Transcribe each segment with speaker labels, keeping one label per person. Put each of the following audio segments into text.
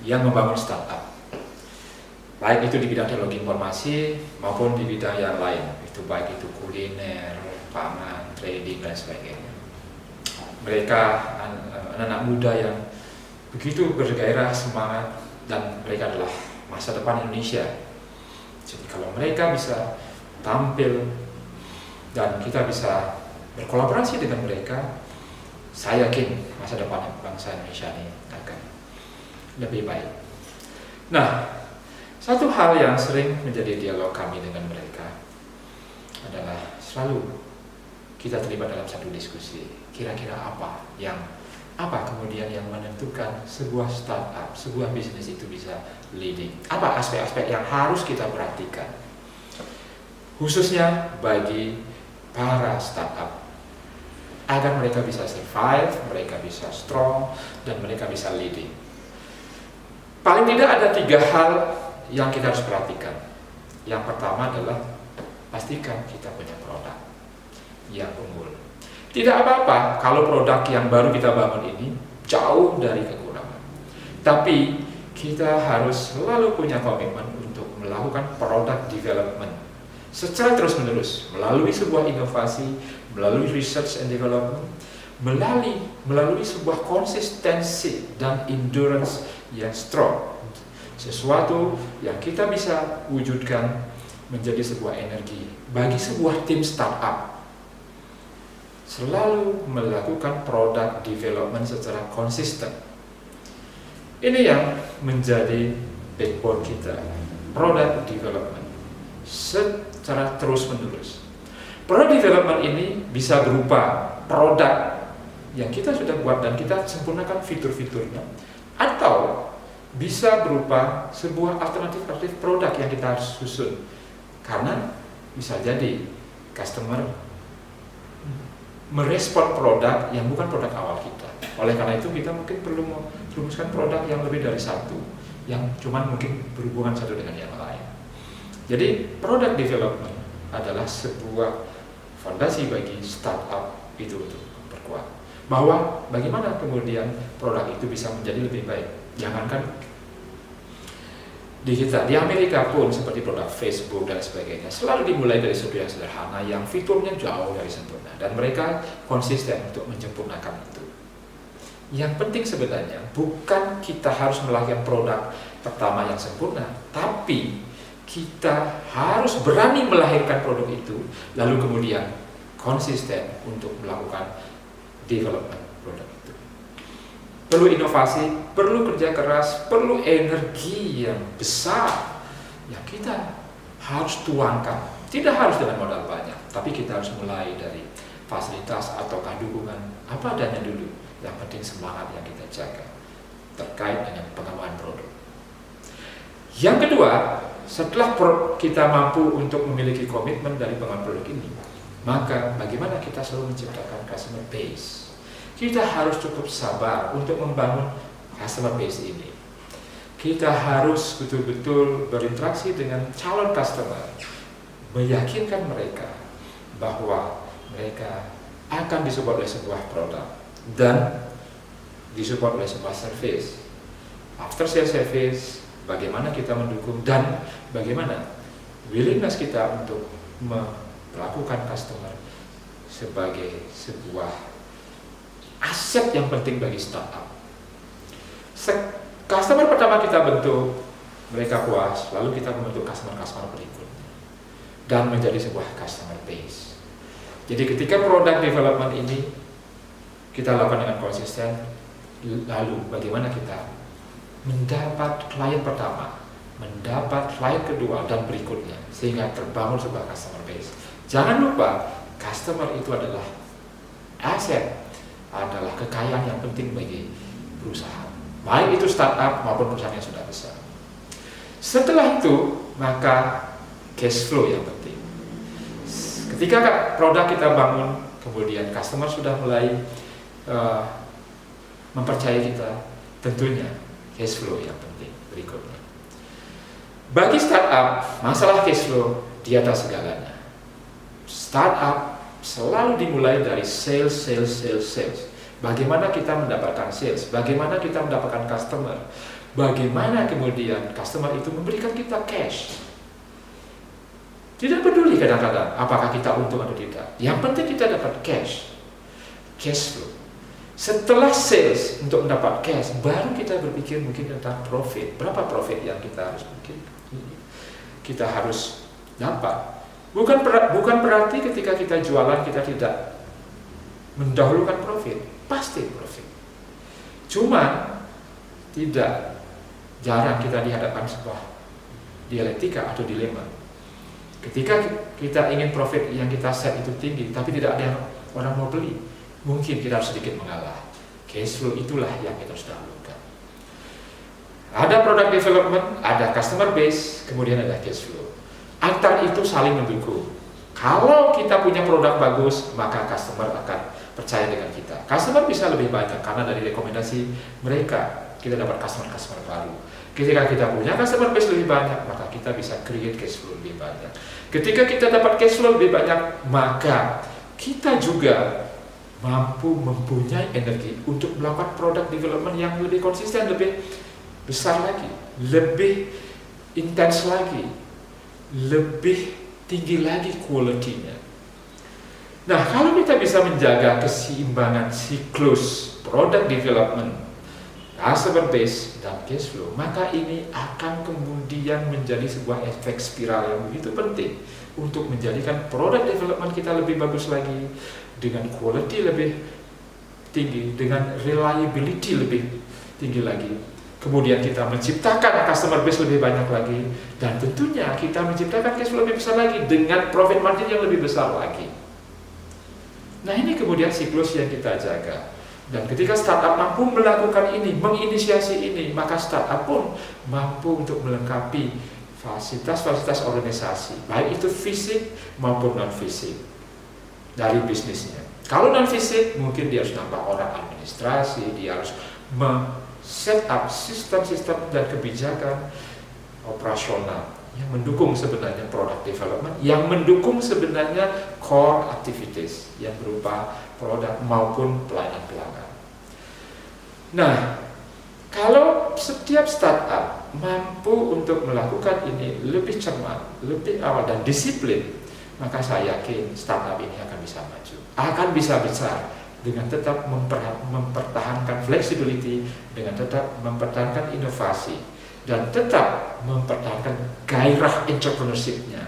Speaker 1: yang membangun startup, baik itu di bidang teknologi informasi maupun di bidang yang lain, itu baik itu kuliner, pangan, trading dan sebagainya. Mereka anak-anak muda yang begitu bergairah, semangat, dan mereka adalah masa depan Indonesia. Jadi kalau mereka bisa tampil dan kita bisa berkolaborasi dengan mereka, saya yakin masa depan bangsa Indonesia ini akan lebih baik. Nah, satu hal yang sering menjadi dialog kami dengan mereka adalah selalu kita terlibat dalam satu diskusi. Kira-kira apa kemudian yang menentukan sebuah startup, sebuah bisnis itu bisa leading? Apa aspek-aspek yang harus kita perhatikan? Khususnya bagi para startup, agar mereka bisa survive, mereka bisa strong, dan mereka bisa leading. Paling tidak ada 3 hal yang kita harus perhatikan. Yang pertama adalah pastikan kita punya produk yang unggul. Tidak apa-apa kalau produk yang baru kita bangun ini jauh dari kekurangan, tapi kita harus selalu punya komitmen untuk melakukan product development secara terus-menerus melalui sebuah inovasi, melalui research and development, melalui sebuah konsistensi dan endurance yang strong, sesuatu yang kita bisa wujudkan menjadi sebuah energi bagi sebuah tim startup. Selalu melakukan product development secara konsisten. Ini yang menjadi backbone kita, product development secara terus-menerus. Product development ini bisa berupa produk yang kita sudah buat dan kita sempurnakan fitur-fiturnya, atau bisa berupa sebuah alternatif produk yang kita harus susun, karena bisa jadi customer merespon produk yang bukan produk awal kita. Oleh karena itu kita mungkin perlu merumuskan produk yang lebih dari satu, yang cuman mungkin berhubungan satu dengan yang lain. Jadi product development adalah sebuah fondasi bagi startup itu untuk berkuat. Bahwa bagaimana kemudian produk itu bisa menjadi lebih baik. Jangankan di Amerika pun seperti produk Facebook dan sebagainya selalu dimulai dari sesuatu yang sederhana yang fiturnya jauh dari sempurna, dan mereka konsisten untuk menyempurnakan itu. Yang penting sebenarnya bukan kita harus melahirkan produk pertama yang sempurna, tapi kita harus berani melahirkan produk itu lalu kemudian konsisten untuk melakukan development produk itu. Perlu inovasi, perlu kerja keras, perlu energi yang besar yang kita harus tuangkan. Tidak harus dengan modal banyak, tapi kita harus mulai dari fasilitas ataukah dukungan apa adanya dulu. Yang penting semangat yang kita jaga terkait dengan pengembangan produk. Yang kedua, setelah kita mampu untuk memiliki komitmen dari pengembangan produk ini, maka bagaimana kita selalu menciptakan customer base? Kita harus cukup sabar untuk membangun customer base ini. Kita harus betul-betul berinteraksi dengan calon customer, meyakinkan mereka bahwa mereka akan disupport oleh sebuah produk dan disupport oleh sebuah service. After sales service, bagaimana kita mendukung dan bagaimana willingness kita untuk melakukan customer sebagai sebuah aset yang penting bagi startup. Customer pertama kita bentuk, mereka puas, lalu kita membentuk customer berikutnya dan menjadi sebuah customer base. Jadi ketika product development ini kita lakukan dengan konsisten, lalu bagaimana kita mendapat klien pertama, mendapat klien kedua dan berikutnya, sehingga terbangun sebuah customer base. Jangan lupa, customer itu adalah aset, adalah kekayaan yang penting bagi perusahaan, baik itu startup maupun perusahaan yang sudah besar. Setelah itu, maka cash flow yang penting. Ketika produk kita bangun, kemudian customer sudah mulai mempercayai kita, tentunya cash flow yang penting berikutnya. Bagi startup, masalah cash flow di atas segalanya. Startup selalu dimulai dari sales. Bagaimana kita mendapatkan sales, bagaimana kita mendapatkan customer. bagaimana kemudian customer itu memberikan kita cash. Tidak peduli kadang-kadang apakah kita untung atau tidak. Yang penting kita dapat cash flow. Setelah sales untuk mendapat cash, baru kita berpikir mungkin tentang profit. Berapa profit yang kita harus dapat. Bukan berarti ketika kita jualan kita tidak mendahulukan profit. Pasti profit. Cuma jarang kita dihadapkan sebuah dialektika atau dilema. Ketika kita ingin profit yang kita set itu tinggi, tapi tidak ada yang orang mau beli, mungkin kita harus sedikit mengalah. Cash flow itulah yang kita harus dahulukan. Ada product development, ada customer base, kemudian ada cash flow. Antar itu saling mendukung. Kalau kita punya produk bagus, maka customer akan percaya dengan kita. Customer bisa lebih banyak karena dari rekomendasi mereka kita dapat customer baru. Ketika kita punya customer base lebih banyak, maka kita bisa create cash flow lebih banyak. Ketika kita dapat cash flow lebih banyak, maka kita juga mampu mempunyai energi untuk melakukan product development yang lebih konsisten, lebih besar lagi, lebih intens lagi, lebih tinggi lagi quality-nya. Nah, kalau kita bisa menjaga keseimbangan siklus product development, customer base, dan cash flow, maka ini akan kemudian menjadi sebuah efek spiral yang begitu penting untuk menjadikan product development kita lebih bagus lagi, dengan quality lebih tinggi, dengan reliability lebih tinggi lagi. Kemudian kita menciptakan customer base lebih banyak lagi, dan tentunya kita menciptakan cash flow lebih besar lagi dengan profit margin yang lebih besar lagi. Nah, ini kemudian siklus yang kita jaga. Dan ketika startup mampu melakukan ini, menginisiasi ini, maka startup pun mampu untuk melengkapi fasilitas-fasilitas organisasi, baik itu fisik maupun non-fisik dari bisnisnya. Kalau non-fisik, mungkin dia harus nambah orang administrasi, dia harus set up sistem-sistem dan kebijakan operasional yang mendukung sebenarnya product development, yang mendukung sebenarnya core activities yang berupa produk maupun pelayanan pelanggan. Nah, kalau setiap startup mampu untuk melakukan ini lebih cermat, lebih awal dan disiplin, maka saya yakin startup ini akan bisa maju, akan bisa besar dengan tetap mempertahankan flexibility, dengan tetap mempertahankan inovasi, dan tetap mempertahankan gairah entrepreneurship-nya.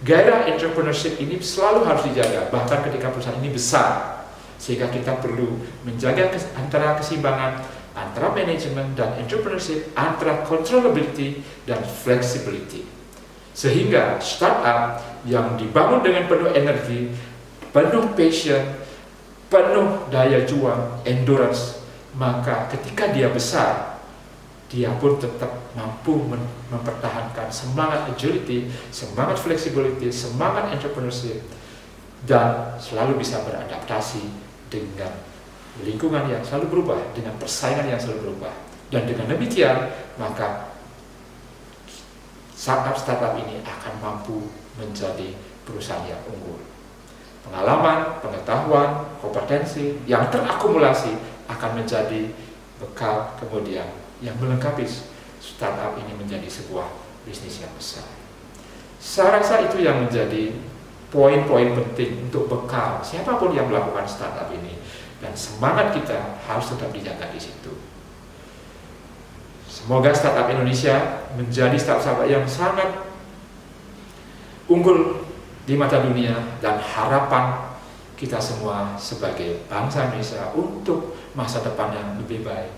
Speaker 1: Gairah entrepreneurship ini selalu harus dijaga, bahkan ketika perusahaan ini besar, sehingga kita perlu menjaga antara keseimbangan antara manajemen dan entrepreneurship, antara controllability dan flexibility, sehingga startup yang dibangun dengan penuh energi, penuh passion, penuh daya juang, endurance, maka ketika dia besar, dia pun tetap mampu mempertahankan semangat agility, semangat flexibility, semangat entrepreneurship, dan selalu bisa beradaptasi dengan lingkungan yang selalu berubah, dengan persaingan yang selalu berubah. Dan dengan demikian, maka startup ini akan mampu menjadi perusahaan yang unggul. Pengalaman, pengetahuan, kompetensi yang terakumulasi akan menjadi bekal kemudian yang melengkapi startup ini menjadi sebuah bisnis yang besar. Saya rasa itu yang menjadi poin-poin penting untuk bekal siapapun yang melakukan startup ini, dan semangat kita harus tetap dijaga di situ. Semoga startup Indonesia menjadi startup yang sangat unggul di mata dunia, dan harapan kita semua sebagai bangsa Indonesia untuk masa depan yang lebih baik,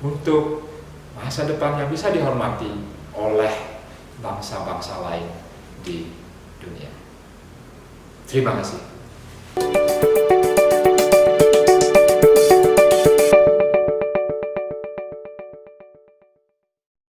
Speaker 1: untuk masa depan yang bisa dihormati oleh bangsa-bangsa lain di dunia. Terima kasih.